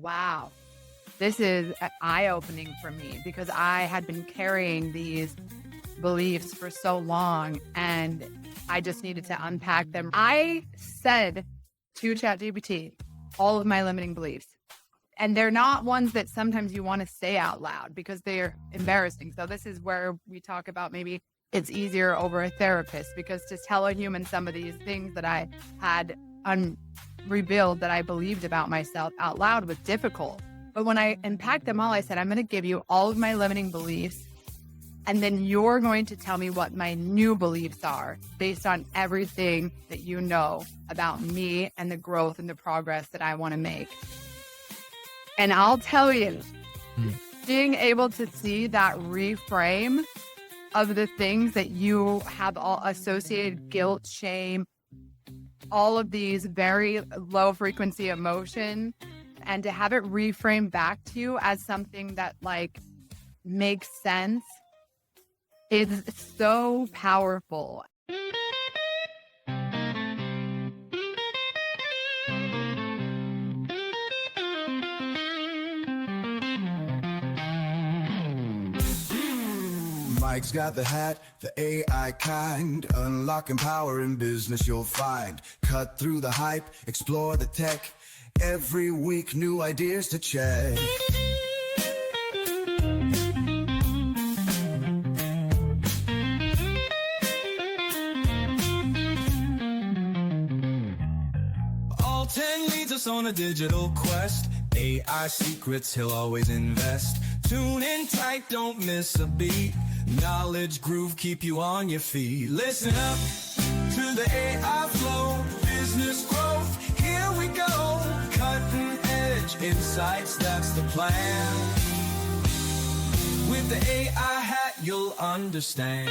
Wow. This is eye-opening for me because I had been carrying these beliefs for so long and I just needed to unpack them. I said to ChatGPT all of my limiting beliefs, and they're not ones that sometimes you want to say out loud because they're embarrassing. So this is where we talk about maybe it's easier over a therapist, because to tell a human some of these things that I had revealed that I believed about myself out loud was difficult. But when I unpacked them all, I said, I'm going to give you all of my limiting beliefs, and then you're going to tell me what my new beliefs are based on everything that you know about me and the growth and the progress that I want to make. And I'll tell you, being able to see that reframe of the things that you have all associated guilt, shame, all of these very low frequency emotions, and to have it reframed back to you as something that like makes sense is so powerful. Mike's got the hat, the AI kind. Unlocking power in business you'll find. Cut through the hype, explore the tech. Every week new ideas to check. All 10 leads us on a digital quest. AI secrets he'll always invest. Tune in tight, don't miss a beat. Knowledge groove, keep you on your feet. Listen up to the AI flow. Business growth, here we go. Cutting edge insights, that's the plan. With the AI hat, you'll understand.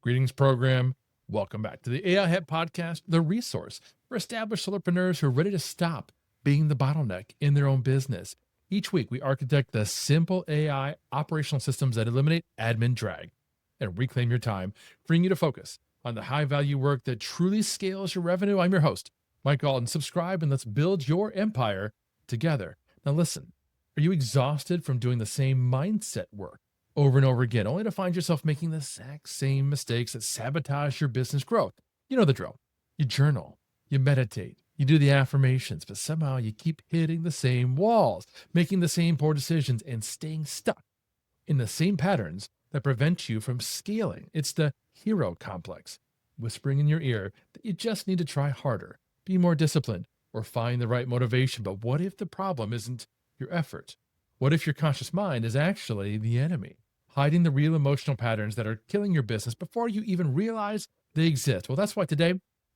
Greetings, program. Welcome back to the AI Hat Podcast, the resource for established solopreneurs who are ready to stop being the bottleneck in their own business. Each week, we architect the simple AI operational systems that eliminate admin drag and reclaim your time, freeing you to focus on the high-value work that truly scales your revenue. I'm your host, Mike Galton. Subscribe and let's build your empire together. Now listen, are you exhausted from doing the same mindset work over and over again, only to find yourself making the exact same mistakes that sabotage your business growth? You know the drill. You journal, you meditate, you do the affirmations, but somehow you keep hitting the same walls, making the same poor decisions, and staying stuck in the same patterns that prevent you from scaling. It's the hero complex, whispering in your ear that you just need to try harder, be more disciplined, or find the right motivation. But what if the problem isn't your effort? What if your conscious mind is actually the enemy, hiding the real emotional patterns that are killing your business before you even realize they exist? Well, that's why today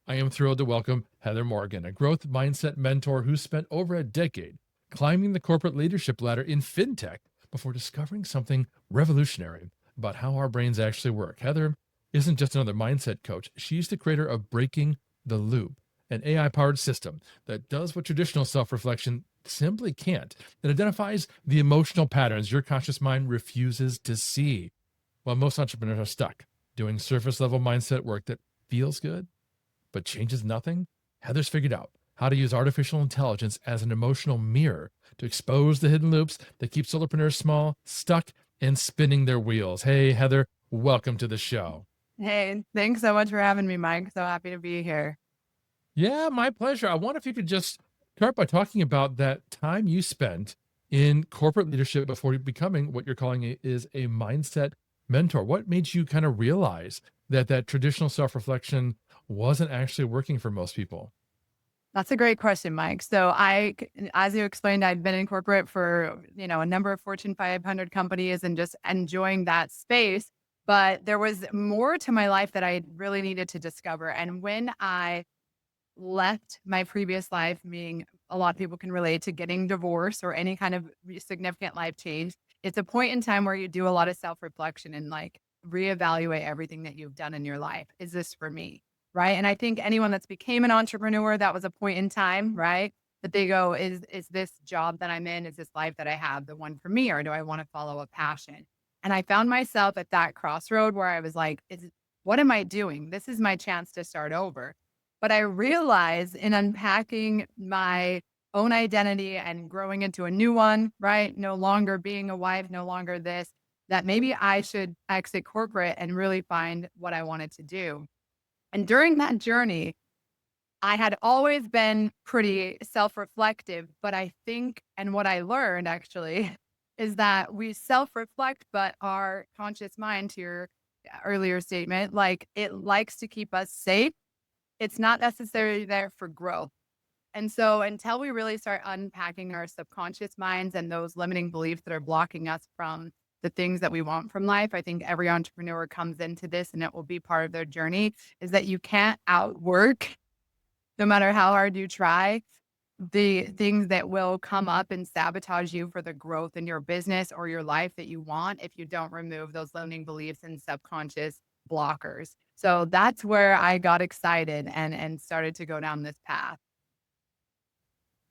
I am thrilled to welcome Heather Morgan, a growth mindset mentor who spent over a decade climbing the corporate leadership ladder in FinTech before discovering something revolutionary about how our brains actually work. Heather isn't just another mindset coach. She's the creator of Breaking the Loop, an AI-powered system that does what traditional self-reflection simply can't. It identifies the emotional patterns your conscious mind refuses to see. While most entrepreneurs are stuck doing surface-level mindset work that feels good but changes nothing, Heather's figured out how to use artificial intelligence as an emotional mirror to expose the hidden loops that keep solopreneurs small, stuck, and spinning their wheels. Hey, Heather, welcome to the show. Hey, thanks so much for having me, Mike. So happy to be here. Yeah, my pleasure. I wonder if you could just start by talking about that time you spent in corporate leadership before becoming what you're calling is a mindset mentor. What made you kind of realize that that traditional self-reflection wasn't actually working for most people? That's a great question, Mike. So as you explained, I'd been in corporate for, a number of Fortune 500 companies and just enjoying that space. But there was more to my life that I really needed to discover. And when I left my previous life, meaning a lot of people can relate to getting divorced or any kind of significant life change, it's a point in time where you do a lot of self-reflection and like reevaluate everything that you've done in your life. Is this for me? Right. And I think anyone that's became an entrepreneur, that was a point in time, right? That they go, is this job that I'm in, is this life that I have the one for me, or do I want to follow a passion? And I found myself at that crossroad where I was like, what am I doing? This is my chance to start over. But I realized in unpacking my own identity and growing into a new one, right? No longer being a wife, no longer this, that maybe I should exit corporate and really find what I wanted to do. And during that journey, I had always been pretty self reflective, but I think, and what I learned actually, is that we self reflect, but our conscious mind, to your earlier statement, like it likes to keep us safe. It's not necessarily there for growth. And so until we really start unpacking our subconscious minds and those limiting beliefs that are blocking us from the things that we want from life, I think every entrepreneur comes into this and it will be part of their journey, is that you can't outwork, no matter how hard you try, the things that will come up and sabotage you for the growth in your business or your life that you want if you don't remove those limiting beliefs and subconscious blockers. So that's where I got excited and started to go down this path.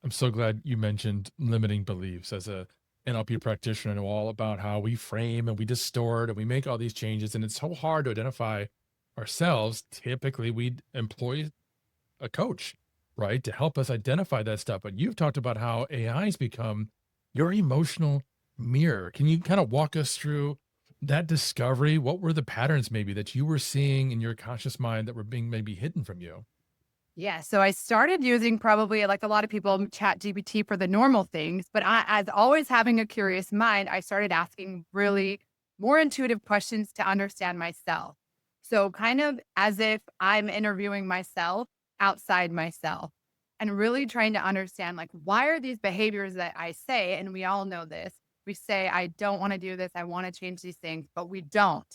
I'm so glad you mentioned limiting beliefs. As a NLP practitioner, I know all about how we frame and we distort and we make all these changes. And it's so hard to identify ourselves. Typically, we employ a coach, right, to help us identify that stuff. But you've talked about how AI's become your emotional mirror. Can you kind of walk us through that discovery? What were the patterns maybe that you were seeing in your conscious mind that were being maybe hidden from you? Yeah. So I started using, probably like a lot of people, Chat GPT for the normal things, but as always having a curious mind, I started asking really more intuitive questions to understand myself. So kind of as if I'm interviewing myself outside myself and really trying to understand, like, why are these behaviors that I say, and we all know this, we say, I don't want to do this, I want to change these things, but we don't.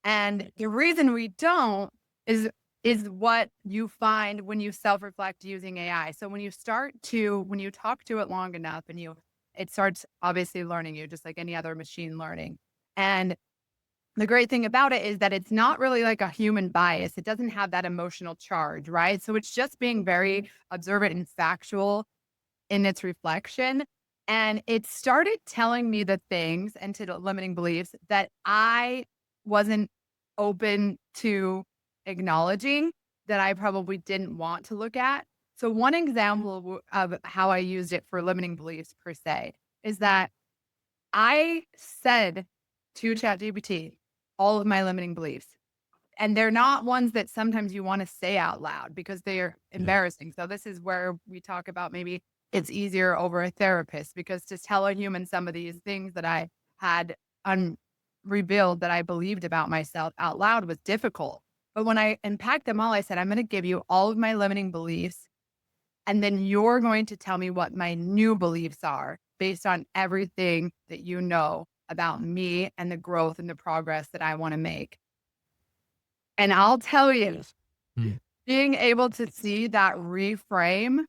And the reason we don't is is what you find when you self-reflect using AI. So when you talk to it long enough and it starts obviously learning you just like any other machine learning. And the great thing about it is that it's not really like a human bias. It doesn't have that emotional charge, right? So it's just being very observant and factual in its reflection. And it started telling me the things and to the limiting beliefs that I wasn't open to acknowledging, that I probably didn't want to look at. So, one example of how I used it for limiting beliefs per se is that I said to ChatGPT all of my limiting beliefs. And they're not ones that sometimes you want to say out loud because they're Yeah. embarrassing. So this is where we talk about maybe it's easier over a therapist, because to tell a human some of these things that I had revealed that I believed about myself out loud was difficult. But when I unpacked them all, I said, I'm going to give you all of my limiting beliefs. And then you're going to tell me what my new beliefs are based on everything that you know about me and the growth and the progress that I want to make. And I'll tell you, Mm. being able to see that reframe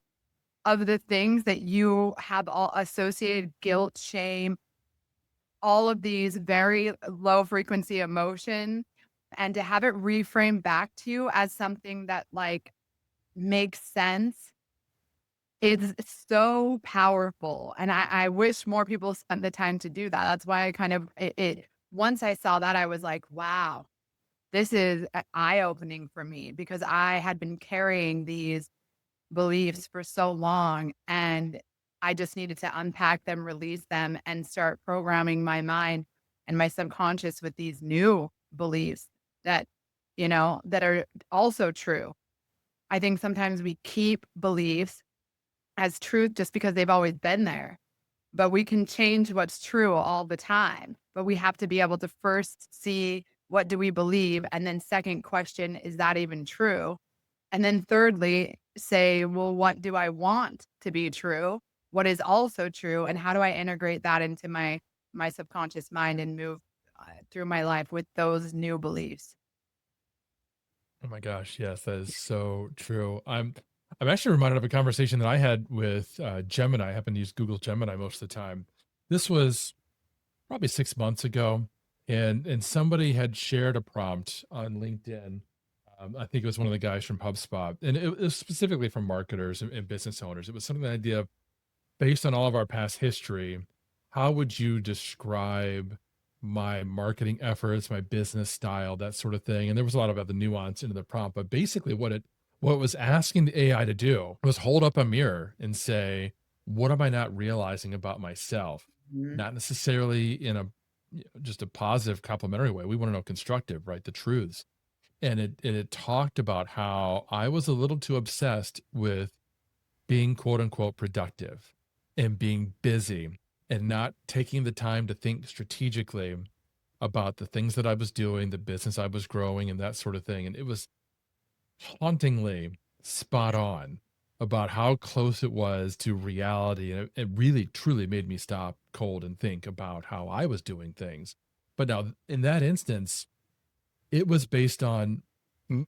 of the things that you have all associated guilt, shame, all of these very low frequency emotions, and to have it reframed back to you as something that like makes sense is so powerful. And I wish more people spent the time to do that. That's why I kind of, once I saw that, I was like, wow, this is eye opening for me, because I had been carrying these beliefs for so long and I just needed to unpack them, release them, and start programming my mind and my subconscious with these new beliefs that, that are also true. I think sometimes we keep beliefs as truth just because they've always been there, but we can change what's true all the time. But we have to be able to first see, what do we believe? And then second question, is that even true? And then thirdly, say, well, what do I want to be true? What is also true? And how do I integrate that into my subconscious mind and move through my life with those new beliefs? Oh my gosh, yes, that is so true. I'm actually reminded of a conversation that I had with Gemini. I happen to use Google Gemini most of the time. This was probably 6 months ago, and somebody had shared a prompt on LinkedIn. I think it was one of the guys from HubSpot, and it was specifically from marketers and business owners. It was something, the idea of, based on all of our past history, how would you describe my marketing efforts, my business style, that sort of thing. And there was a lot of other nuance into the prompt, but basically what it was asking the AI to do was hold up a mirror and say, what am I not realizing about myself? Mhm. Not necessarily in a just a positive complimentary way. We want to know constructive, right? The truths. And it talked about how I was a little too obsessed with being quote unquote productive and being busy and not taking the time to think strategically about the things that I was doing, the business I was growing, and that sort of thing. And it was hauntingly spot on about how close it was to reality. And it really, truly made me stop cold and think about how I was doing things. But now, in that instance, it was based on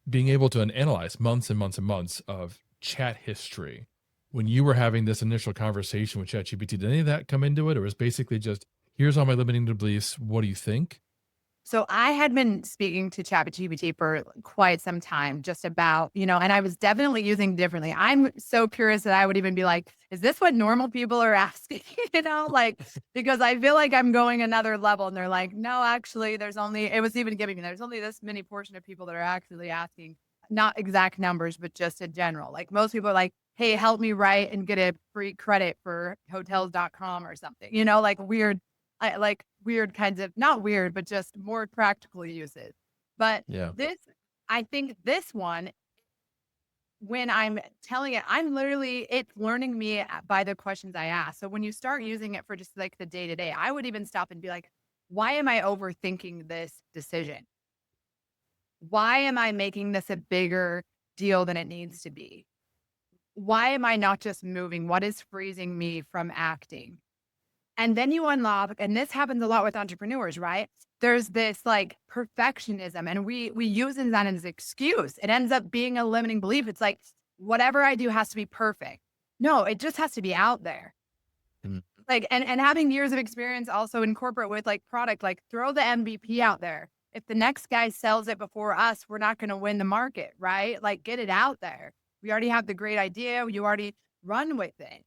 being able to analyze months and months and months of chat history. When you were having this initial conversation with ChatGPT, did any of that come into it? Or was basically just, here's all my limiting beliefs. What do you think? So I had been speaking to ChatGPT for quite some time, just about, and I was definitely using differently. I'm so curious that I would even be like, is this what normal people are asking? Like, because I feel like I'm going another level and they're like, no, actually, it was even giving me, there's only this many portion of people that are actually asking, not exact numbers, but just in general. Like most people are like, hey, help me write and get a free credit for hotels.com or something, like weird like weird kinds of, not weird, but just more practical uses. But Yeah. I think this one, when I'm telling it, it's learning me by the questions I ask. So when you start using it for just like the day to day, I would even stop and be like, why am I overthinking this decision? Why am I making this a bigger deal than it needs to be? Why am I not just moving? What is freezing me from acting? And then you unlock, and this happens a lot with entrepreneurs, right? There's this like perfectionism, and we use that as an excuse. It ends up being a limiting belief. It's like whatever I do has to be perfect. No, it just has to be out there. Mm. Like, and having years of experience also in corporate with like product, like throw the MVP out there. If the next guy sells it before us, we're not going to win the market, right? Like get it out there. We already have the great idea. You already run with it.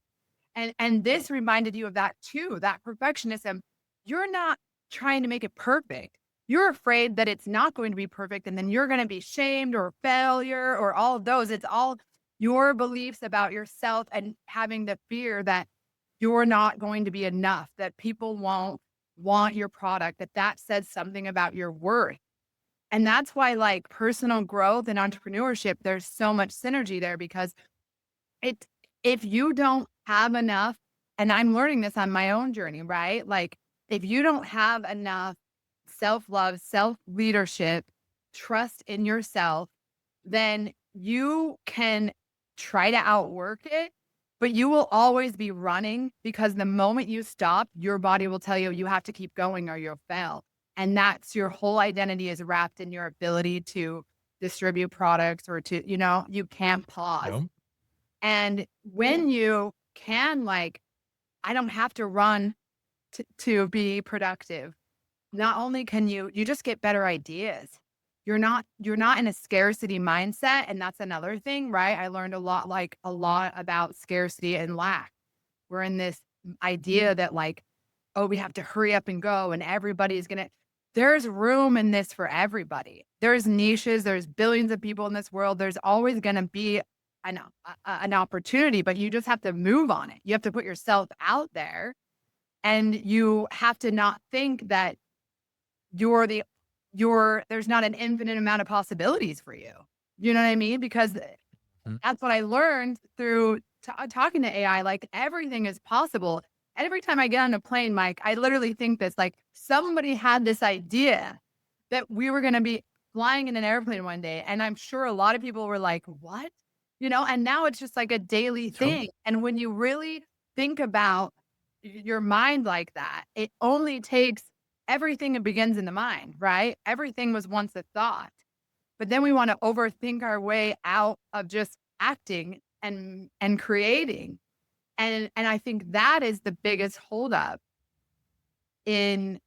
And this reminded you of that too, that perfectionism. You're not trying to make it perfect. You're afraid that it's not going to be perfect and then you're going to be shamed or failure or all of those. It's all your beliefs about yourself and having the fear that you're not going to be enough, that people won't want your product, that says something about your worth. And that's why like personal growth and entrepreneurship, there's so much synergy there because it if you don't have enough, and I'm learning this on my own journey, right? Like if you don't have enough self-love, self-leadership, trust in yourself, then you can try to outwork it, but you will always be running because the moment you stop, your body will tell you you have to keep going or you'll fail. And that's your whole identity is wrapped in your ability to distribute products or to, you can't pause. Yeah. And when you can, like, I don't have to run to be productive. Not only can you just get better ideas. You're not in a scarcity mindset. And that's another thing, right? I learned a lot about scarcity and lack. We're in this idea that like, oh, we have to hurry up and go and everybody's there's room in this for everybody. There's niches, there's billions of people in this world. There's always going to be an opportunity, but you just have to move on it. You have to put yourself out there and you have to not think that there's not an infinite amount of possibilities for you. You know what I mean? Because Mhm. that's what I learned through talking to AI. Like everything is possible. And every time I get on a plane, Mike, I literally think this, like somebody had this idea that we were going to be flying in an airplane one day. And I'm sure a lot of people were like, what? And now it's just like a daily Yeah. thing. And when you really think about your mind like that, it only takes everything that begins in the mind, right? Everything was once a thought. But then we want to overthink our way out of just acting and creating. And I think that is the biggest holdup in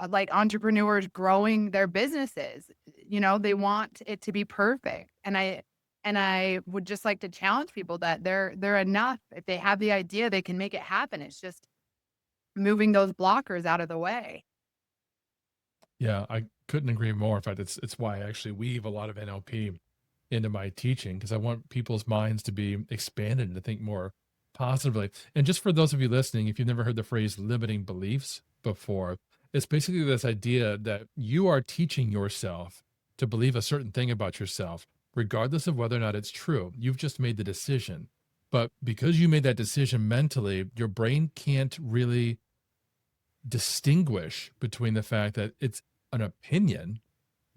like entrepreneurs growing their businesses. They want it to be perfect. And I would just like to challenge people that they're enough. If they have the idea, they can make it happen. It's just moving those blockers out of the way. Yeah, I couldn't agree more. In fact, it's why I actually weave a lot of NLP into my teaching because I want people's minds to be expanded and to think more positively. And just for those of you listening, if you've never heard the phrase limiting beliefs before, it's basically this idea that you are teaching yourself to believe a certain thing about yourself, regardless of whether or not it's true. You've just made the decision. But because you made that decision mentally, your brain can't really distinguish between the fact that it's an opinion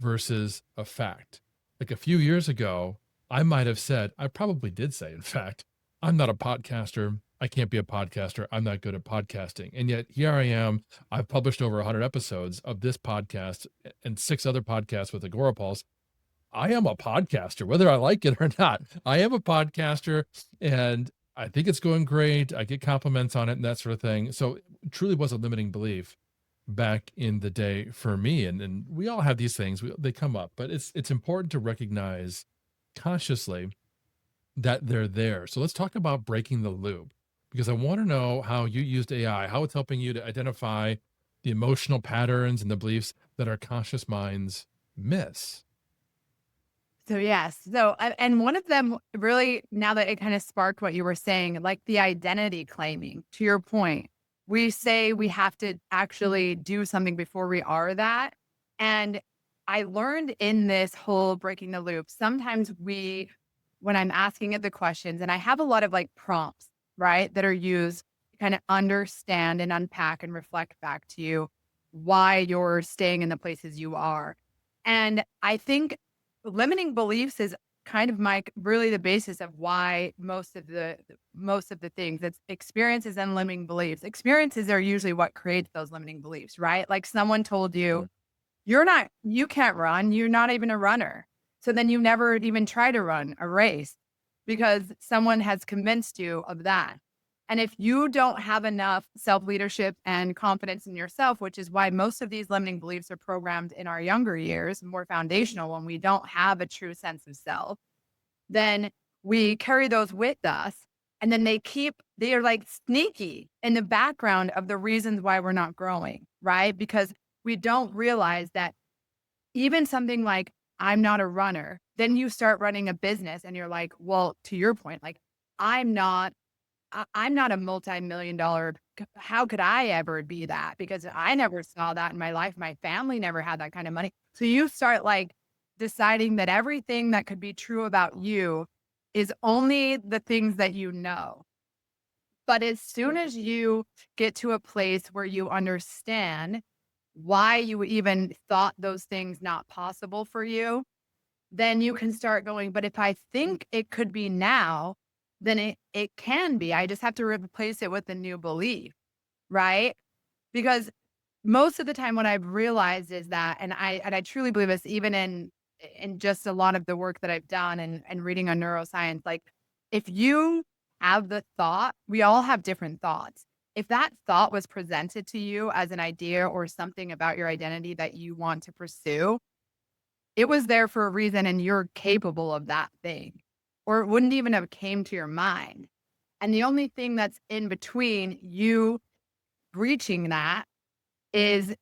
versus a fact. Like a few years ago, I might have said, I probably did say, in fact, I'm not a podcaster. I can't be a podcaster. I'm not good at podcasting. And yet here I am. I've published over 100 episodes of this podcast and 6 other podcasts with Agorapulse. I am a podcaster, whether I like it or not. I am a podcaster and I think it's going great. I get compliments on it and that sort of thing. So it truly was a limiting belief back in the day for me. And we all have these things, they come up, but it's important to recognize consciously that they're there. So let's talk about breaking the loop because I want to know how you used AI, how it's helping you to identify the emotional patterns and the beliefs that our conscious minds miss. So yes. So and one of them really, now that it kind of sparked what you were saying, like the identity claiming, to your point, we say we have to actually do something before we are that. And I learned in this whole breaking the loop, sometimes when I'm asking it the questions, and I have a lot of like prompts, right, that are used to kind of understand and unpack and reflect back to you why you're staying in the places you are. And I think limiting beliefs is kind of really the basis of why most of the things, it's experiences and limiting beliefs. Experiences are usually what creates those limiting beliefs, right? Like someone told you, you can't run, you're not even a runner. So then you never even try to run a race because someone has convinced you of that. And if you don't have enough self-leadership and confidence in yourself, which is why most of these limiting beliefs are programmed in our younger years, more foundational, when we don't have a true sense of self, then we carry those with us. And then they are like sneaky in the background of the reasons why we're not growing, right? Because we don't realize that even something like, I'm not a runner, then you start running a business and you're like, well, to your point, like, I'm not I'm not a multi-million dollar. How could I ever be that? Because I never saw that in my life. My family never had that kind of money. So you start like deciding that everything that could be true about you is only the things that you know. But as soon as you get to a place where you understand why you even thought those things not possible for you, then you can start going, but if I think it could be now, then it can be. I just have to replace it with a new belief, right? Because most of the time what I've realized is that, and I truly believe this, even in just a lot of the work that I've done and reading on neuroscience, like if you have the thought, we all have different thoughts. If that thought was presented to you as an idea or something about your identity that you want to pursue, it was there for a reason and you're capable of that thing, or it wouldn't even have came to your mind. And the only thing that's in between you reaching that is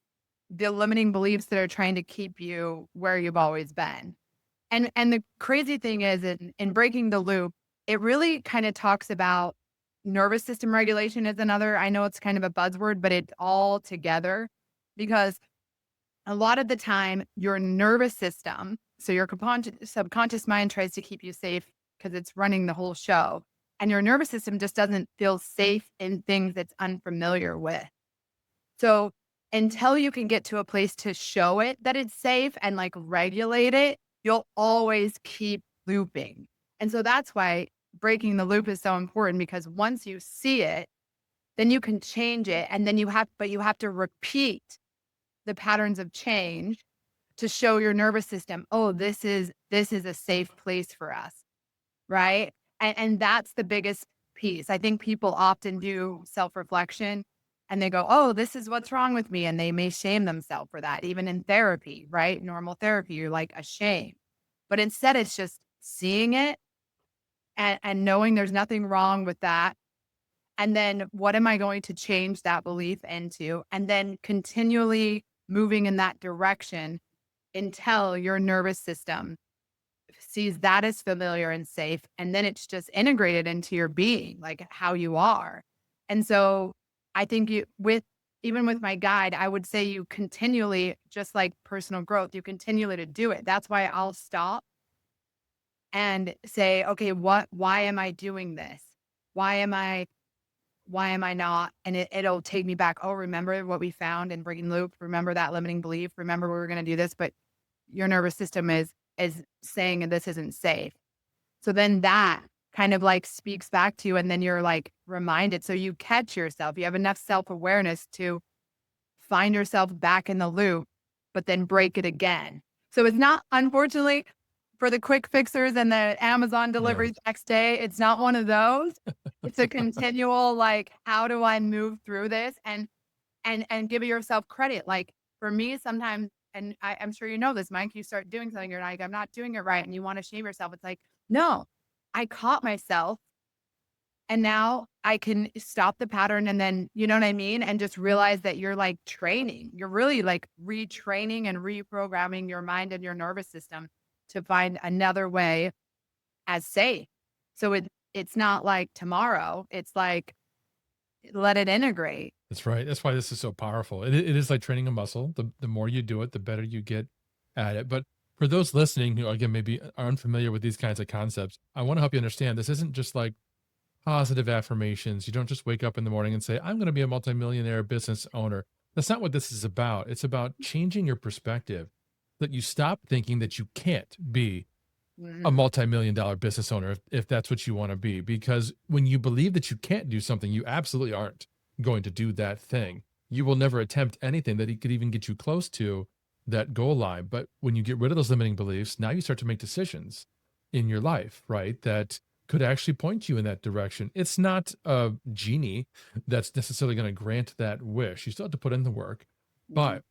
the limiting beliefs that are trying to keep you where you've always been. And the crazy thing is in breaking the loop, it really kind of talks about nervous system regulation is another. I know it's kind of a buzzword, but it's all together because a lot of the time, your nervous system, so your subconscious mind tries to keep you safe because it's running the whole show. And your nervous system just doesn't feel safe in things it's unfamiliar with. So until you can get to a place to show it that it's safe and like regulate it, you'll always keep looping. And so that's why breaking the loop is so important because once you see it, then you can change it. And then you have to repeat the patterns of change to show your nervous system, oh, this is a safe place for us, right? And that's the biggest piece. I think people often do self-reflection and they go, oh, this is what's wrong with me. And they may shame themselves for that, even in therapy, right? Normal therapy, you're like ashamed. But instead, it's just seeing it and knowing there's nothing wrong with that. And then what am I going to change that belief into? And then continually moving in that direction until your nervous system sees that as familiar and safe. And then it's just integrated into your being, like how you are. And so I think even with my guide, I would say you continually, just like personal growth, you continually to do it. That's why I'll stop and say, okay, why am I doing this? Why am I not? And it'll take me back. Oh, remember what we found in Breaking Loop? Remember that limiting belief? Remember we were going to do this, but your nervous system is saying this isn't safe. So then that kind of like speaks back to you, and then you're like reminded. So you catch yourself. You have enough self-awareness to find yourself back in the loop, but then break it again. So it's not, unfortunately, for the quick fixers and the Amazon deliveries Yes. next day, it's not one of those. It's a continual, like, how do I move through this? And give yourself credit. Like for me, sometimes, and I'm sure you know this, Mike, you start doing something, you're like, I'm not doing it right. And you want to shame yourself. It's like, no, I caught myself. And now I can stop the pattern, and then, you know what I mean? And just realize that you're like training. You're really like retraining and reprogramming your mind and your nervous system to find another way as safe. So it's not like tomorrow. It's like, let it integrate. That's right. That's why this is so powerful. It is like training a muscle. The more you do it, the better you get at it. But for those listening who, again, maybe are unfamiliar with these kinds of concepts, I want to help you understand this isn't just like positive affirmations. You don't just wake up in the morning and say, I'm going to be a multimillionaire business owner. That's not what this is about. It's about changing your perspective, that you stop thinking that you can't be a Mhm. multi-million-dollar business owner if that's what you want to be. Because when you believe that you can't do something, you absolutely aren't going to do that thing. You will never attempt anything that could even get you close to that goal line. But when you get rid of those limiting beliefs, now you start to make decisions in your life, right? That could actually point you in that direction. It's not a genie that's necessarily going to grant that wish. You still have to put in the work, Mhm. but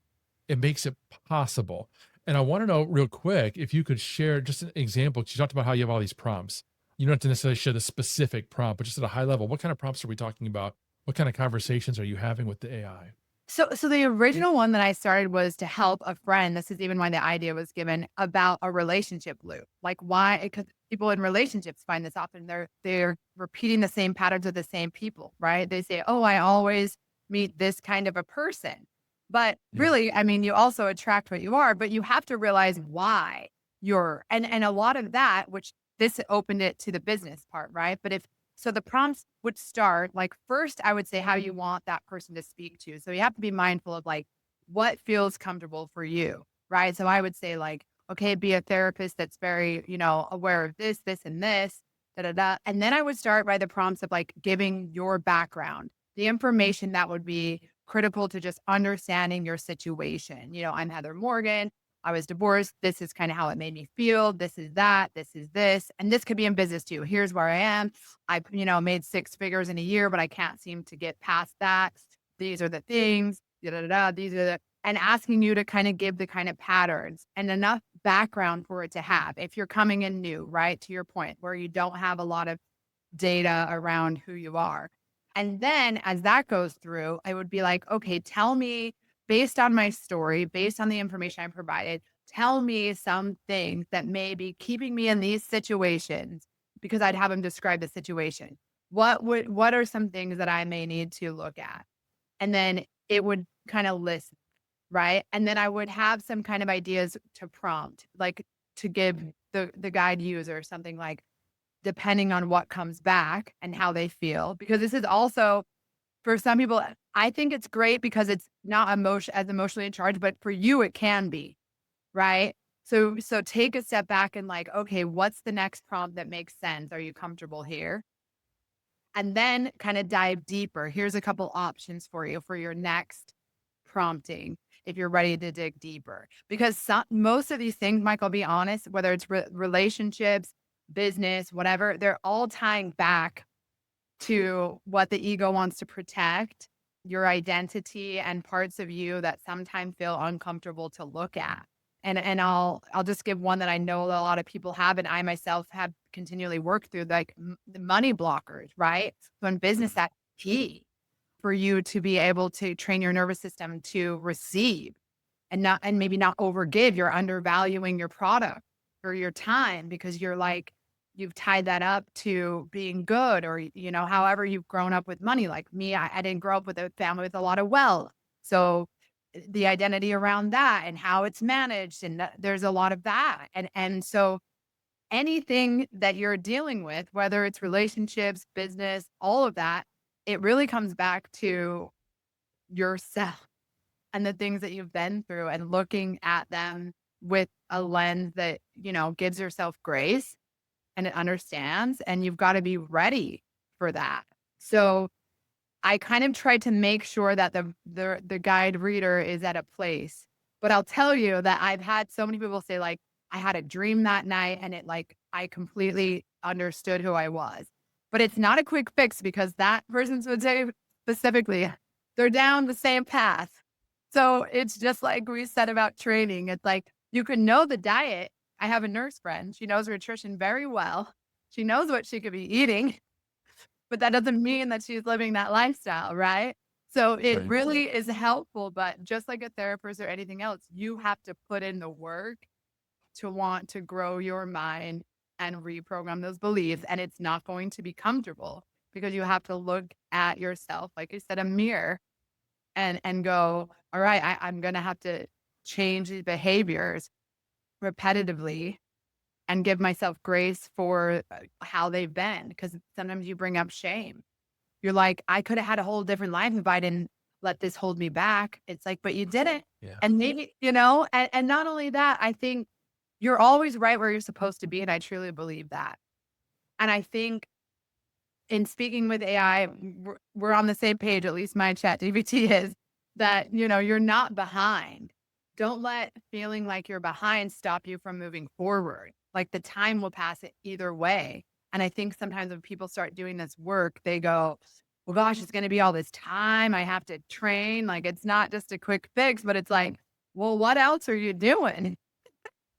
it makes it possible. And I want to know real quick if you could share just an example, 'cause you talked about how you have all these prompts. You don't have to necessarily share the specific prompt, but just at a high level, what kind of prompts are we talking about? What kind of conversations are you having with the AI? So the original one that I started was to help a friend. This is even why the idea was given about a relationship loop. Like why? Because people in relationships find this often. They're repeating the same patterns with the same people, right? They say, "Oh, I always meet this kind of a person," but Yeah. really, I mean, you also attract what you are. But you have to realize why you're, and a lot of that, which this opened it to the business part, right? But if so the prompts would start like first, I would say how you want that person to speak to you. So you have to be mindful of like what feels comfortable for you, right? So I would say like, okay, be a therapist that's very, aware of this, this, and this, da da da. And then I would start by the prompts of like giving your background, the information that would be critical to just understanding your situation. I'm Heather Morgan. I was divorced. This is kind of how it made me feel. This is that. This is this. And this could be in business too. Here's where I am. I, made six figures in a year, but I can't seem to get past that. These are the things, da, da, da, da, these are and asking you to kind of give the kind of patterns and enough background for it to have. If you're coming in new, right, to your point, where you don't have a lot of data around who you are. And then as that goes through, I would be like, okay, tell me based on my story, based on the information I provided, tell me some things that may be keeping me in these situations because I'd have them describe the situation. What are some things that I may need to look at? And then it would kind of list, right? And then I would have some kind of ideas to prompt, like to give the guide user something like, depending on what comes back and how they feel. Because this is also for some people, I think it's great because it's not as emotionally charged, but for you it can be, right? So take a step back and like, okay, what's the next prompt that makes sense? Are you comfortable here? And then kind of dive deeper. Here's a couple options for you for your next prompting if you're ready to dig deeper. Because most of these things, Mike, I'll be honest, whether it's relationships, business, whatever, they're all tying back to what the ego wants to protect, your identity and parts of you that sometimes feel uncomfortable to look at. And I'll just give one that I know that a lot of people have, and I myself have continually worked through, like the money blockers, right? So in business, that's key for you to be able to train your nervous system to receive. and maybe not overgive. You're undervaluing your product or your time because you're like, you've tied that up to being good, or, however you've grown up with money. Like me, I didn't grow up with a family with a lot of wealth. So the identity around that and how it's managed, and there's a lot of that. And so anything that you're dealing with, whether it's relationships, business, all of that, it really comes back to yourself and the things that you've been through, and looking at them with a lens that, gives yourself grace and it understands, and you've got to be ready for that. So I kind of tried to make sure that the guide reader is at a place. But I'll tell you that I've had so many people say, like, I had a dream that night and it, like, I completely understood who I was. But it's not a quick fix, because that person would say specifically, they're down the same path. So it's just like we said about training. It's like, you can know the diet. I have a nurse friend. She knows her nutrition very well. She knows what she could be eating, but that doesn't mean that she's living that lifestyle, right? So it Right. really is helpful, but just like a therapist or anything else, you have to put in the work to want to grow your mind and reprogram those beliefs. And it's not going to be comfortable, because you have to look at yourself, like I said, a mirror, and go, all right, I'm going to have to change these behaviors repetitively and give myself grace for how they've been. Because sometimes you bring up shame. You're like, I could have had a whole different life if I didn't let this hold me back. It's like, but you didn't. Yeah. And maybe, and not only that, I think you're always right where you're supposed to be. And I truly believe that. And I think in speaking with AI, we're on the same page, at least my chat GPT is, that, you're not behind. Don't let feeling like you're behind stop you from moving forward. Like, the time will pass it either way. And I think sometimes when people start doing this work, they go, well, gosh, it's going to be all this time. I have to train. Like, it's not just a quick fix, but it's like, well, what else are you doing?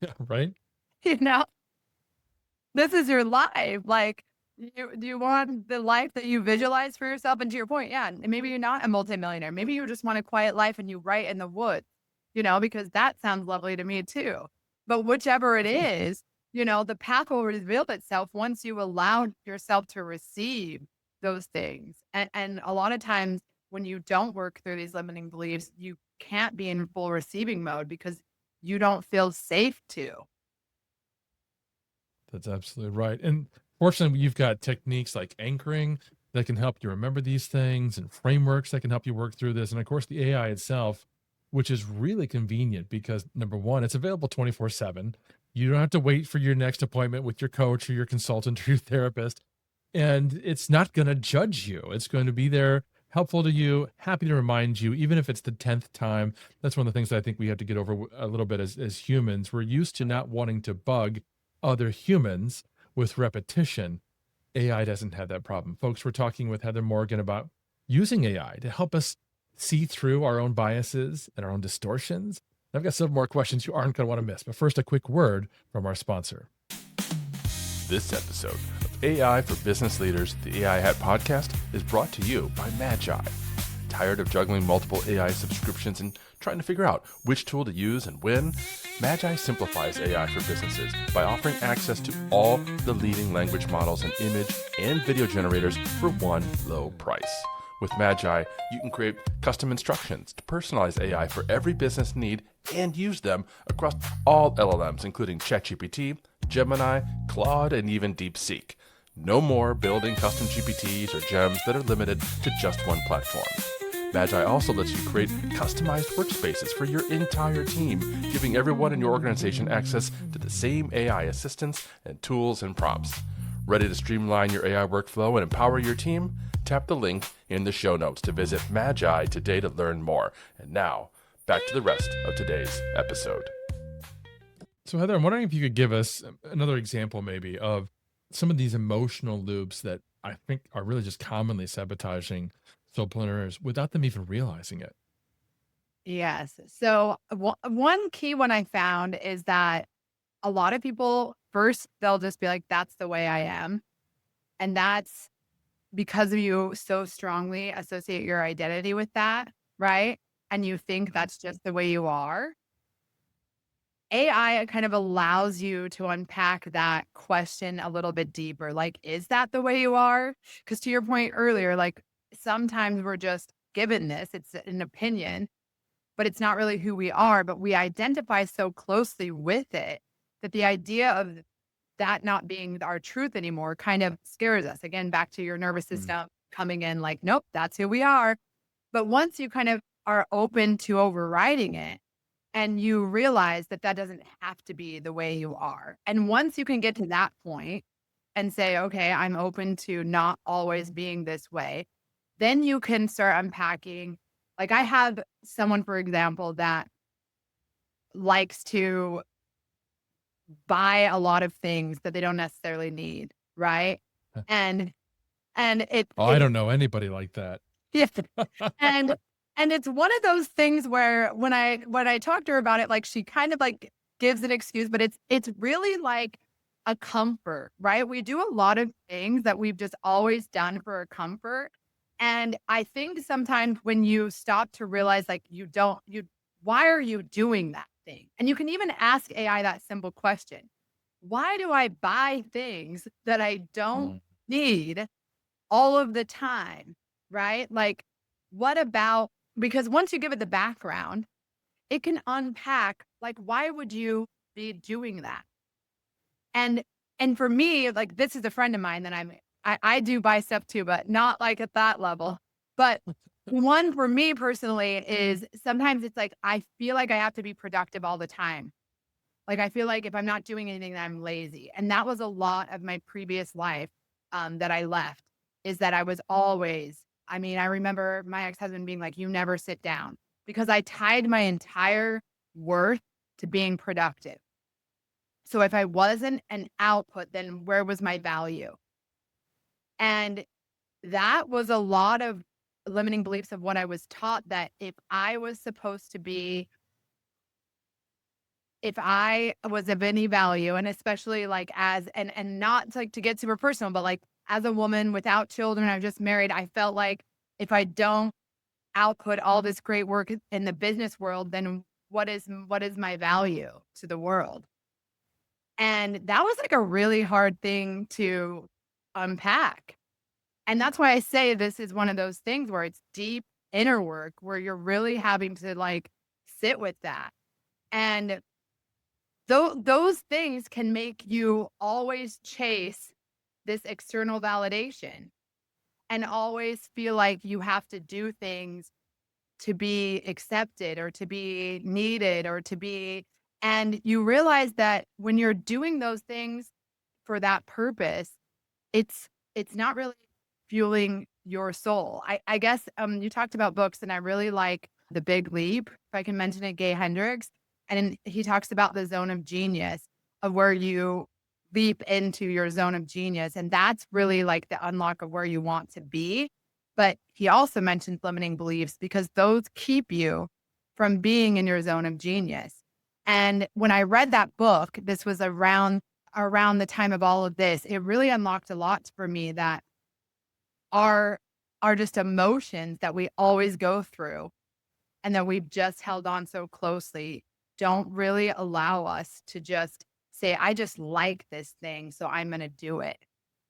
Yeah. Right. You know, this is your life. Like, do you want the life that you visualize for yourself? And to your point, yeah, maybe you're not a multimillionaire. Maybe you just want a quiet life and you write in the woods, because that sounds lovely to me too. But whichever it is, the path will reveal itself once you allow yourself to receive those things. And a lot of times when you don't work through these limiting beliefs, you can't be in full receiving mode because you don't feel safe to. That's absolutely right. And fortunately, you've got techniques like anchoring that can help you remember these things, and frameworks that can help you work through this. And of course, the AI itself, which is really convenient because, number one, it's available 24/7. You don't have to wait for your next appointment with your coach or your consultant or your therapist. And it's not going to judge you. It's going to be there, helpful to you, happy to remind you, even if it's the 10th time. That's one of the things that I think we have to get over a little bit as humans. We're used to not wanting to bug other humans with repetition. AI doesn't have that problem. Folks, we're talking with Heather Morgan about using AI to help us see through our own biases and our own distortions. I've got some more questions you aren't going to want to miss. But first, a quick word from our sponsor. This episode of AI for Business Leaders, the AI Hat podcast, is brought to you by Magi. Tired of juggling multiple AI subscriptions and trying to figure out which tool to use and when? Magi simplifies AI for businesses by offering access to all the leading language models and image and video generators for one low price. With Magi, you can create custom instructions to personalize AI for every business need and use them across all LLMs, including ChatGPT, Gemini, Claude, and even DeepSeek. No more building custom GPTs or gems that are limited to just one platform. Magi also lets you create customized workspaces for your entire team, giving everyone in your organization access to the same AI assistants and tools and prompts. Ready to streamline your AI workflow and empower your team? Tap the link in the show notes to visit Magi today to learn more. And now, back to the rest of today's episode. So Heather, I'm wondering if you could give us another example maybe of some of these emotional loops that I think are really just commonly sabotaging solopreneurs without them even realizing it. Yes. So one key one I found is that a lot of people first, they'll just be like, that's the way I am. And that's because you so strongly associate your identity with that, right? And you think that's just the way you are. AI kind of allows you to unpack that question a little bit deeper. Like, is that the way you are? Because to your point earlier, like sometimes we're just given this, it's an opinion, but it's not really who we are. But we identify so closely with it that the idea of that not being our truth anymore kind of scares us. Again, back to your nervous Mm. system coming in like, nope, that's who we are. But once you kind of are open to overriding it, and you realize that that doesn't have to be the way you are. And once you can get to that point and say, okay, I'm open to not always being this way, then you can start unpacking. Like I have someone, for example, that likes to buy a lot of things that they don't necessarily need, right? And and Oh, I it don't know anybody like that. yeah. And and it's one of those things where when I talk to her about it, like she kind of like gives an excuse, but it's really like a comfort, right? We do a lot of things that we've just always done for a comfort. And I think sometimes when you stop to realize like why are you doing that thing? And you can even ask AI that simple question. Why do I buy things that I don't Mm. need all of the time, right? Like, what about, because once you give it the background, it can unpack, like, why would you be doing that? And and for me, like this is a friend of mine that I do buy stuff too, but not like at that level. But one for me personally is sometimes it's like I feel like I have to be productive all the time. Like I feel like if I'm not doing anything, then I'm lazy. And that was a lot of my previous life that I left is that I was always, I mean, I remember my ex-husband being like, you never sit down because I tied my entire worth to being productive. So if I wasn't an output, then where was my value? And that was a lot of limiting beliefs of what I was taught that if I was of any value, and especially like as and not like to get super personal, but like as a woman without children, I've just married, I felt like if I don't output all this great work in the business world, then what is my value to the world? And that was like a really hard thing to unpack. And that's why I say this is one of those things where it's deep inner work where you're really having to like sit with that. And those things can make you always chase this external validation and always feel like you have to do things to be accepted or to be needed or to be, and you realize that when you're doing those things for that purpose, it's not really fueling your soul. I guess you talked about books and I really like The Big Leap, if I can mention it, Gay Hendricks. And he talks about the zone of genius of where you leap into your zone of genius. And that's really like the unlock of where you want to be. But he also mentions limiting beliefs because those keep you from being in your zone of genius. And when I read that book, this was around the time of all of this, it really unlocked a lot for me that are are just emotions that we always go through and that we've just held on so closely don't really allow us to just say, I just like this thing, so I'm going to do it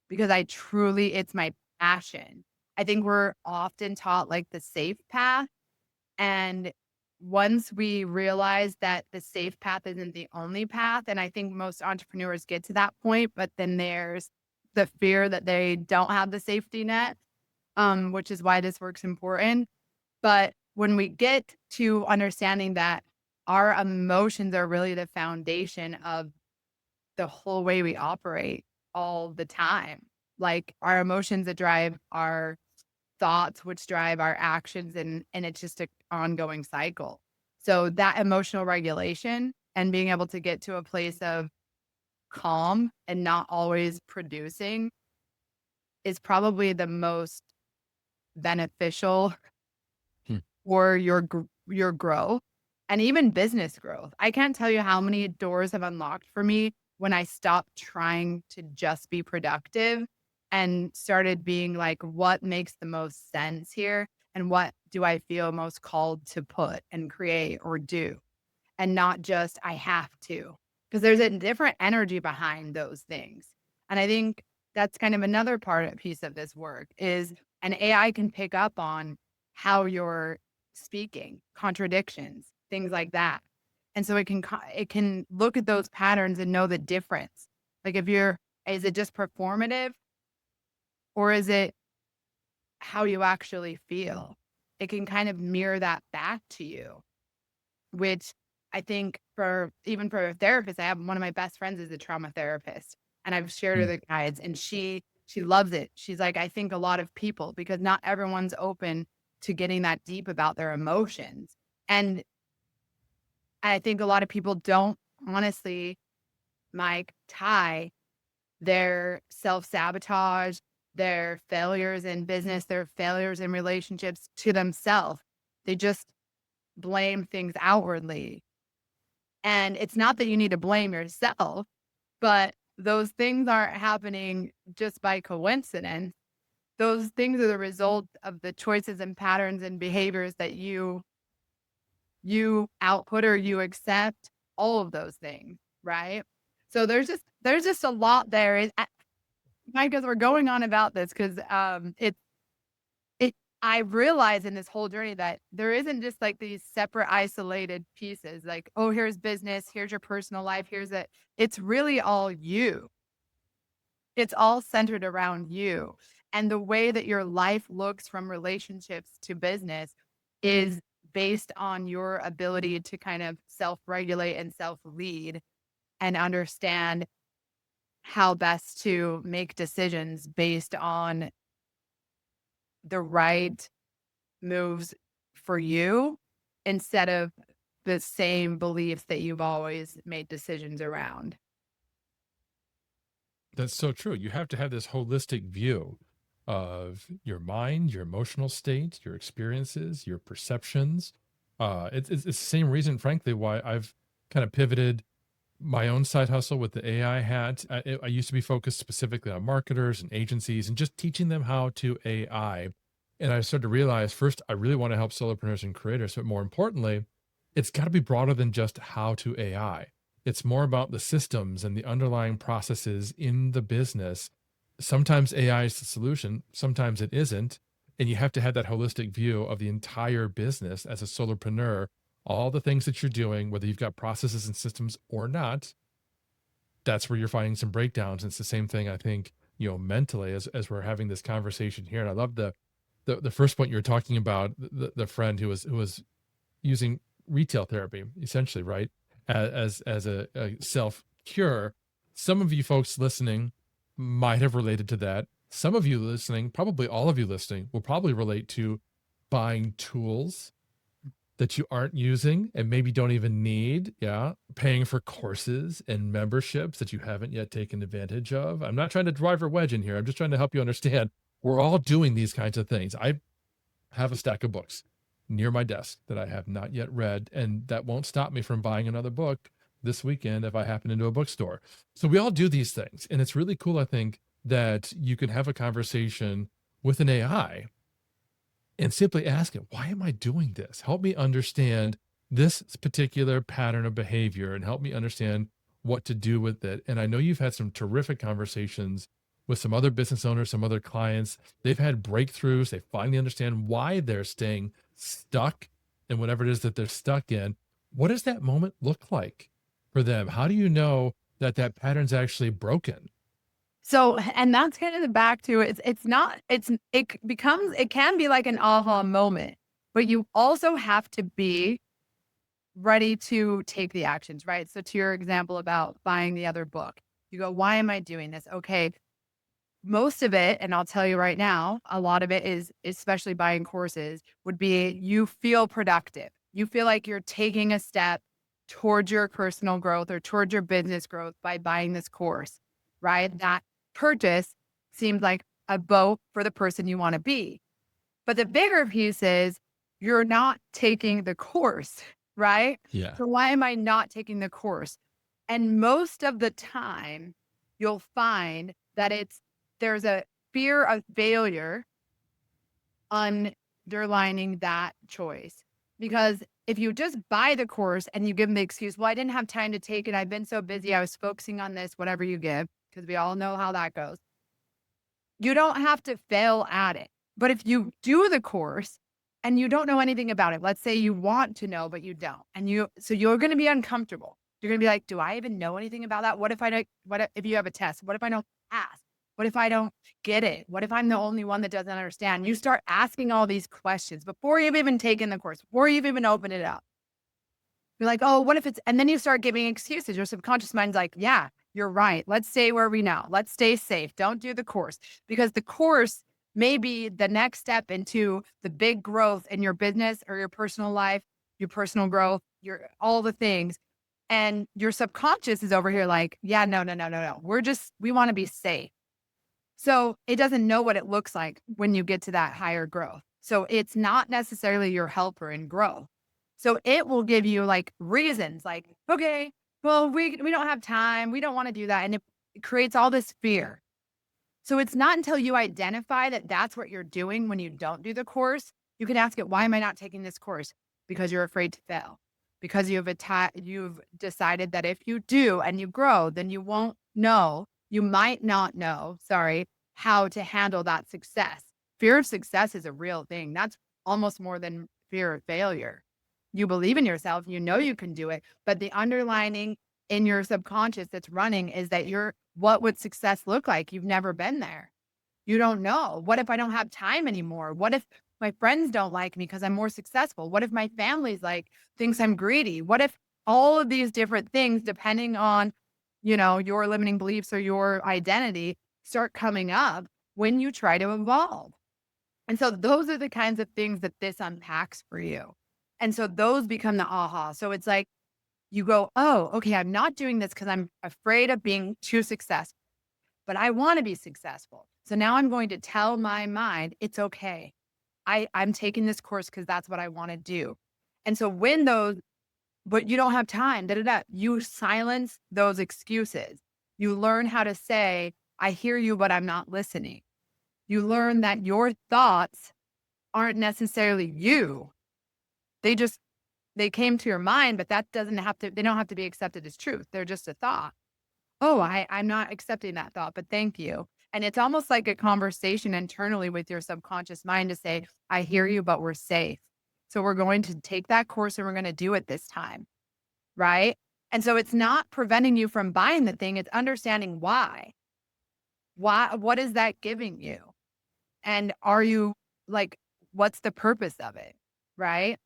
because it's my passion. I think we're often taught like the safe path. And once we realize that the safe path isn't the only path, and I think most entrepreneurs get to that point, but then there's the fear that they don't have the safety net, which is why this work's important. But when we get to understanding that our emotions are really the foundation of the whole way we operate all the time, like our emotions that drive our thoughts, which drive our actions, and it's just an ongoing cycle. So that emotional regulation and being able to get to a place of calm and not always producing is probably the most beneficial Hmm. for your growth and even business growth. I can't tell you how many doors have unlocked for me when I stopped trying to just be productive and started being like, what makes the most sense here? And what do I feel most called to put and create or do? and not just I have to, because there's a different energy behind those things. And I think that's kind of another piece of this work is an AI can pick up on how you're speaking, contradictions, things like that. And so it can look at those patterns and know the difference. Like is it just performative or is it how you actually feel? It can kind of mirror that back to you, which I think even for a therapist, I have one of my best friends is a trauma therapist, and I've shared her Mm. the guides, and she loves it. She's like, I think a lot of people, because not everyone's open to getting that deep about their emotions. And I think a lot of people don't honestly, Mike, tie their self-sabotage, their failures in business, their failures in relationships to themselves. They just blame things outwardly. And it's not that you need to blame yourself, but those things aren't happening just by coincidence. Those things are the result of the choices and patterns and behaviors that you output or you accept, all of those things, right? So there's just a lot there. Mike, as we're going on about this, because I realize in this whole journey that there isn't just like these separate isolated pieces, like, oh, here's business, here's your personal life, it's really all you. It's all centered around you. And the way that your life looks from relationships to business is based on your ability to kind of self-regulate and self-lead and understand how best to make decisions based on the right moves for you instead of the same beliefs that you've always made decisions around. That's so true. You have to have this holistic view of your mind, your emotional state, your experiences, your perceptions. It's the same reason, frankly, why I've kind of pivoted my own side hustle with the AI hat. I used to be focused specifically on marketers and agencies and just teaching them how to AI. And I started to realize first, I really want to help solopreneurs and creators, but more importantly, it's got to be broader than just how to AI. It's more about the systems and the underlying processes in the business. Sometimes AI is the solution, sometimes it isn't. And you have to have that holistic view of the entire business as a solopreneur, all the things that you're doing, whether you've got processes and systems or not. That's where you're finding some breakdowns. It's the same thing, I think, mentally as we're having this conversation here. And I love the first point you were talking about, the friend who was using retail therapy, essentially, right? As a self cure. Some of you folks listening might have related to that. Some of you listening, probably all of you listening, will probably relate to buying tools that you aren't using and maybe don't even need. Yeah. Paying for courses and memberships that you haven't yet taken advantage of. I'm not trying to drive a wedge in here. I'm just trying to help you understand we're all doing these kinds of things. I have a stack of books near my desk that I have not yet read, and that won't stop me from buying another book this weekend if I happen into a bookstore. So we all do these things, and it's really cool, I think, that you can have a conversation with an AI and simply ask it, why am I doing this? Help me understand this particular pattern of behavior and help me understand what to do with it. And I know you've had some terrific conversations with some other business owners, some other clients. They've had breakthroughs. They finally understand why they're staying stuck in whatever it is that they're stuck in. What does that moment look like for them? How do you know that that pattern's actually broken? So, and that's kind of the back to it's not, it can be like an aha moment, but you also have to be ready to take the actions, right? So to your example about buying the other book, you go, why am I doing this? Okay. Most of it, and I'll tell you right now, a lot of it is, especially buying courses, would be you feel productive. You feel like you're taking a step towards your personal growth or towards your business growth by buying this course, right? That purchase seems like a boat for the person you want to be. But the bigger piece is you're not taking the course, right? Yeah. So why am I not taking the course? And most of the time, you'll find that there's a fear of failure underlining that choice. Because If you just buy the course and you give them the excuse, well, I didn't have time to take it. I've been so busy. I was focusing on this, whatever you give, because we all know how that goes. You don't have to fail at it. But if you do the course and you don't know anything about it, let's say you want to know, but you don't, so you're going to be uncomfortable. You're going to be like, do I even know anything about that? What if I don't, if you have a test? What if I don't pass? What if I don't get it? What if I'm the only one that doesn't understand? You start asking all these questions before you've even taken the course, before you've even opened it up. You're like, oh, what if it's, and then you start giving excuses. Your subconscious mind's like, yeah, you're right. Let's stay where we know. Let's stay safe. Don't do the course, because the course may be the next step into the big growth in your business or your personal life, your personal growth, your all the things. And your subconscious is over here like, yeah, no. We want to be safe. So it doesn't know what it looks like when you get to that higher growth. So it's not necessarily your helper in growth. So it will give you like reasons like, okay, well, we don't have time. We don't want to do that. And it creates all this fear. So it's not until you identify that that's what you're doing when you don't do the course. You can ask it, why am I not taking this course? Because you're afraid to fail. Because you've decided that if you do and you grow, then you won't know, you might not know, how to handle that success. Fear of success is a real thing. That's almost more than fear of failure. You believe in yourself, you know you can do it, but the underlining in your subconscious that's running is that what would success look like? You've never been there. You don't know. What if I don't have time anymore? What if my friends don't like me because I'm more successful? What if my family's thinks I'm greedy? What if all of these different things, depending on, your limiting beliefs or your identity, start coming up when you try to evolve? And so those are the kinds of things that this unpacks for you. And so those become the aha. So it's like you go, oh, okay, I'm not doing this because I'm afraid of being too successful, but I want to be successful. So now I'm going to tell my mind, it's okay. I'm taking this course because that's what I want to do. And so but you don't have time, you silence those excuses. You learn how to say, I hear you, but I'm not listening. You learn that your thoughts aren't necessarily you. They came to your mind, but they don't have to be accepted as truth. They're just a thought. Oh, I'm not accepting that thought, but thank you. And it's almost like a conversation internally with your subconscious mind to say, I hear you, but we're safe. So we're going to take that course and we're going to do it this time. Right. And so it's not preventing you from buying the thing. It's understanding why. What is that giving you? And are you what's the purpose of it? Right.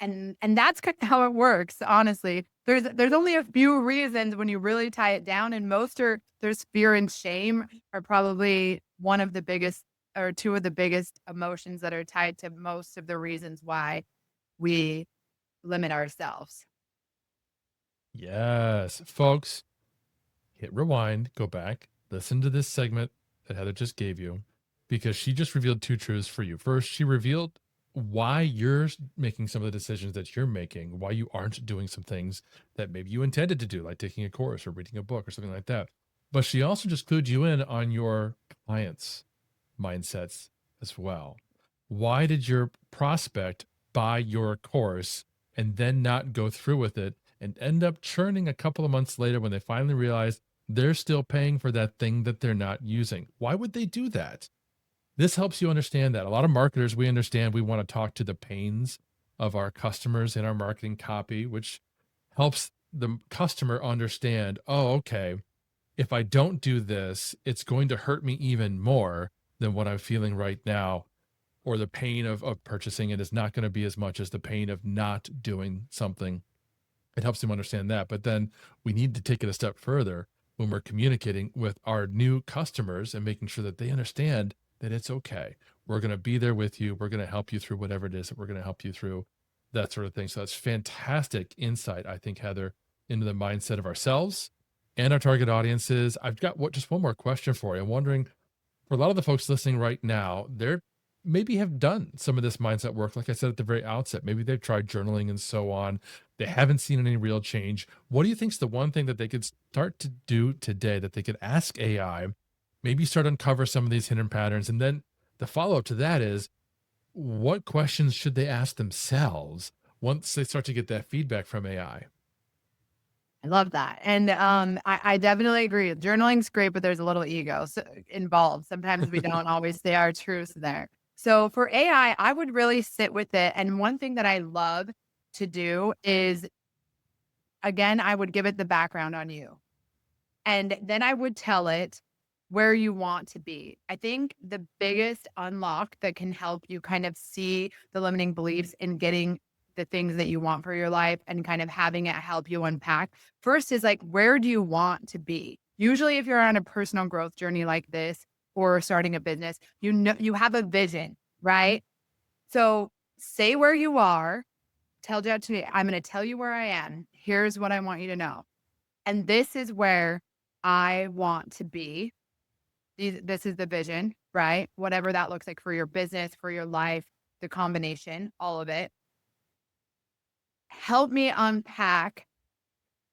And that's kind of how it works, honestly. There's only a few reasons when you really tie it down, and there's fear and shame are probably one of the biggest or two of the biggest emotions that are tied to most of the reasons why we limit ourselves. Yes, folks, hit rewind, go back, listen to this segment that Heather just gave you, because she just revealed two truths for you. First, she revealed why you're making some of the decisions that you're making, why you aren't doing some things that maybe you intended to do, like taking a course or reading a book or something like that. But she also just clued you in on your clients' mindsets as well. Why did your prospect buy your course and then not go through with it and end up churning a couple of months later when they finally realize they're still paying for that thing that they're not using? Why would they do that? This helps you understand that. A lot of marketers, we understand we want to talk to the pains of our customers in our marketing copy, which helps the customer understand, oh, okay, if I don't do this, it's going to hurt me even more than what I'm feeling right now, or the pain of purchasing it is not going to be as much as the pain of not doing something. It helps them understand that. But then we need to take it a step further when we're communicating with our new customers and making sure that they understand that it's okay. We're going to be there with you. We're going to help you through whatever it is that we're going to help you through, that sort of thing. So that's fantastic insight, I think, Heather, into the mindset of ourselves and our target audiences. I've got just one more question for you. I'm wondering, for a lot of the folks listening right now, they're maybe have done some of this mindset work. Like I said at the very outset, maybe they've tried journaling and so on. They haven't seen any real change. What do you think is the one thing that they could start to do today, that they could ask AI, maybe start to uncover some of these hidden patterns? And then the follow-up to that is, what questions should they ask themselves once they start to get that feedback from AI. I love that. And I definitely agree. Journaling's great, but there's a little ego involved. Sometimes we don't always say our truths there. So for AI, I would really sit with it. And one thing that I love to do is, again, I would give it the background on you. And then I would tell it where you want to be. I think the biggest unlock that can help you kind of see the limiting beliefs in getting the things that you want for your life and kind of having it help you unpack first is like, where do you want to be? Usually, if you're on a personal growth journey like this or starting a business, you know, you have a vision, right? So say where you are, tell ChatGPT, I'm going to tell you where I am. Here's what I want you to know. And this is where I want to be. This is the vision, right? Whatever that looks like for your business, for your life, the combination, all of it. Help me unpack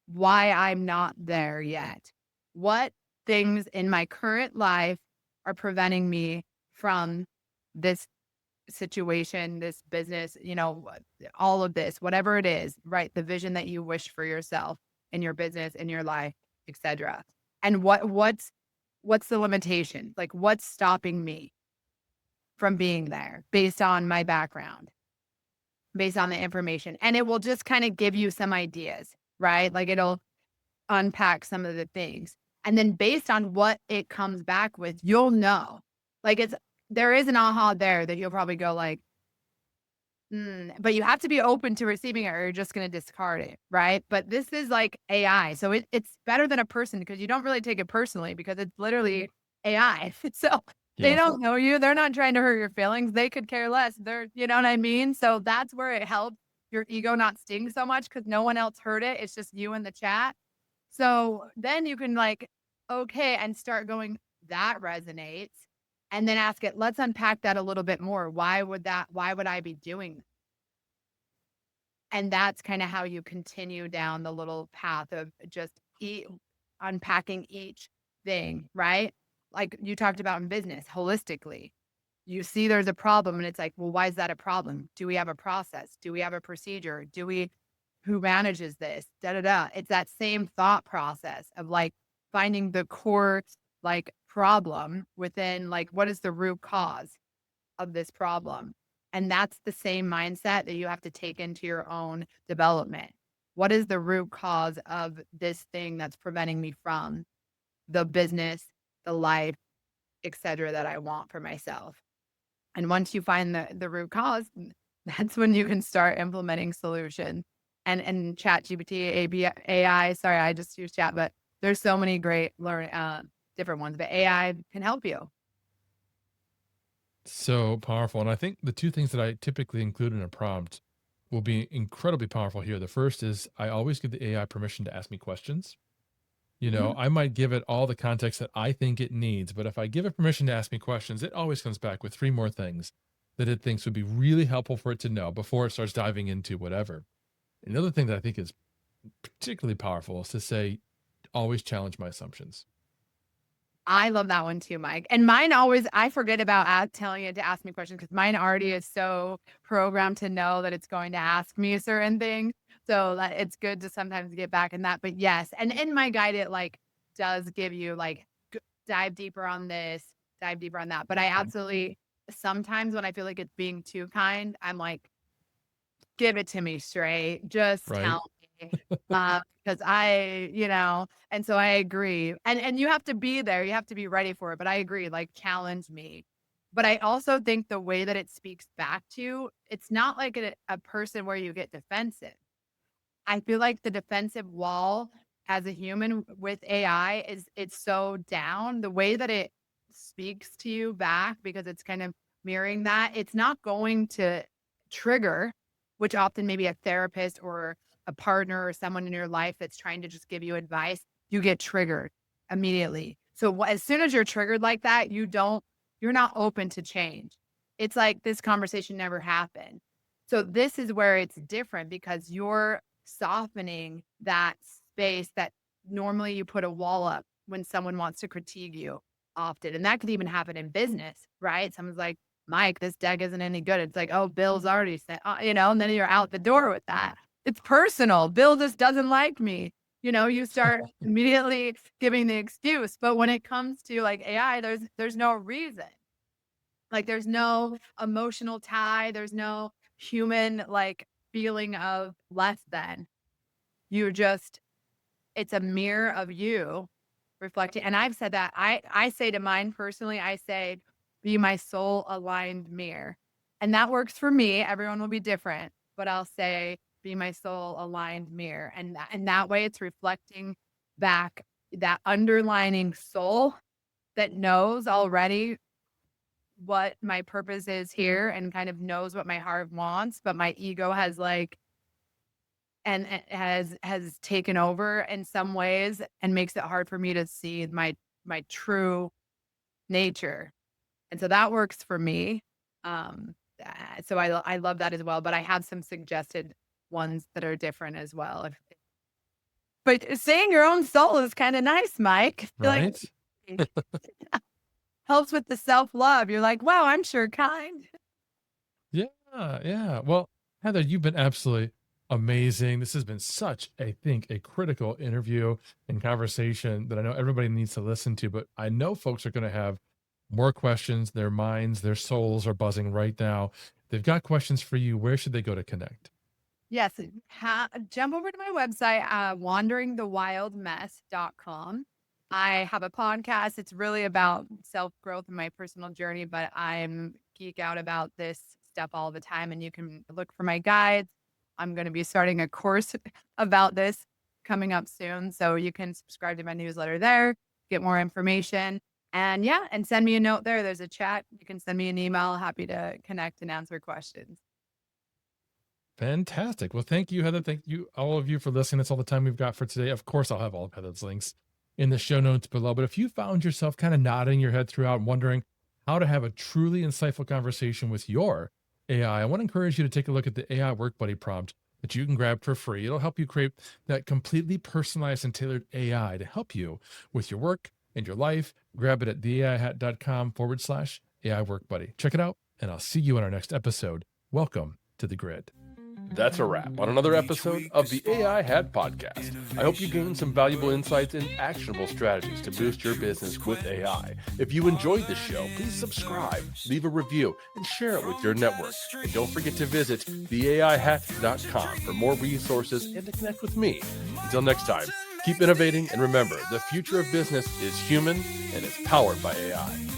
why I'm not there yet. What things in my current life are preventing me from this situation, this business, you know, all of this, whatever it is, right? The vision that you wish for yourself in your business, in your life, etc. And what's the limitation? Like, what's stopping me from being there based on my background, based on the information? And it will just kind of give you some ideas, right? Like it'll unpack some of the things. And then based on what it comes back with, you'll know. Like there is an aha there that you'll probably go like, but you have to be open to receiving it or you're just going to discard it, right? But this is like AI. So it's better than a person because you don't really take it personally because it's literally AI. So they Yeah. don't know you. They're not trying to hurt your feelings. They could care less. You know what I mean? So that's where it helps your ego not sting so much because no one else heard it. It's just you in the chat. So then you can like, okay, and start going, that resonates. And then ask it, let's unpack that a little bit more. Why would I be doing that? And that's kind of how you continue down the little path of just unpacking each thing, right? Like you talked about in business, holistically. You see there's a problem and it's like, well, why is that a problem? Do we have a process? Do we have a procedure? Who manages this? Da da da. It's that same thought process of like finding the core like problem within like what is the root cause of this problem. And that's the same mindset that you have to take into your own development. What is the root cause of this thing that's preventing me from the business, the life, etc. that I want for myself? And once you find the root cause, that's when you can start implementing solutions. And Chat GPT, AI, sorry, I just use chat, but there's so many great different ones, but AI can help you. So powerful. And I think the two things that I typically include in a prompt will be incredibly powerful here. The first is I always give the AI permission to ask me questions. You know, I might give it all the context that I think it needs, but if I give it permission to ask me questions, it always comes back with 3 more things that it thinks would be really helpful for it to know before it starts diving into whatever. Another thing that I think is particularly powerful is to say, always challenge my assumptions. I love that one too, Mike. And mine I forget about telling it to ask me questions because mine already is so programmed to know that it's going to ask me certain things. So that it's good to sometimes get back in that. But yes, and in my guide, it like does give you like dive deeper on this, dive deeper on that. But I absolutely sometimes when I feel like it's being too kind, I'm like, give it to me straight. Just Right. tell me. Because and so I agree. And you have to be there. You have to be ready for it. But I agree, like challenge me. But I also think the way that it speaks back to you, it's not like a person where you get defensive. I feel like the defensive wall as a human with AI it's so down. The way that it speaks to you back, because it's kind of mirroring that, it's not going to trigger, which often maybe a therapist or a partner or someone in your life that's trying to just give you advice, you get triggered immediately. So as soon as you're triggered like that, you're not open to change. It's like this conversation never happened. So this is where it's different because you're softening that space that normally you put a wall up when someone wants to critique you often. And that could even happen in business, right? Someone's like, Mike, this deck isn't any good. It's like, oh, Bill's already said, and then you're out the door with that. It's personal. Bill just doesn't like me. You start immediately giving the excuse. But when it comes to like AI, there's no reason. Like there's no emotional tie. There's no human like feeling of less than. It's a mirror of you reflecting. And I've said that. I say to mine personally, I say, be my soul aligned mirror. And that works for me. Everyone will be different, but I'll say, be my soul aligned mirror. And that way it's reflecting back that underlining soul that knows already what my purpose is here and kind of knows what my heart wants, but my ego has and has taken over in some ways and makes it hard for me to see my true nature. And so that works for me. So I love that as well, but I have some suggested ones that are different as well. But saying your own soul is kind of nice, Mike. Right? Like, helps with the self-love. You're like, wow, I'm sure kind. Yeah. Well, Heather, you've been absolutely amazing. This has been such, I think, a critical interview and conversation that I know everybody needs to listen to, but I know folks are going to have more questions. Their minds, their souls are buzzing right now. They've got questions for you. Where should they go to connect? Yes. Jump over to my website, wanderingthewildmess.com. I have a podcast. It's really about self-growth and my personal journey, but I'm geek out about this stuff all the time. And you can look for my guides. I'm going to be starting a course about this coming up soon. So you can subscribe to my newsletter there, get more information. And and send me a note there. There's a chat. You can send me an email. Happy to connect and answer questions. Fantastic. Well, thank you, Heather. Thank you, all of you, for listening. That's all the time we've got for today. Of course, I'll have all of Heather's links in the show notes below. But if you found yourself kind of nodding your head throughout, wondering how to have a truly insightful conversation with your AI, I want to encourage you to take a look at the AI Work Buddy prompt that you can grab for free. It'll help you create that completely personalized and tailored AI to help you with your work and your life. Grab it at theaihat.com/AI Work Buddy. Check it out, and I'll see you in our next episode. Welcome to the grid. That's a wrap on another episode of the AI Hat Podcast. I hope you gained some valuable insights and actionable strategies to boost your business with AI. If you enjoyed the show, please subscribe, leave a review, and share it with your network. And don't forget to visit theaihat.com for more resources and to connect with me. Until next time, keep innovating, and remember, the future of business is human and is powered by AI.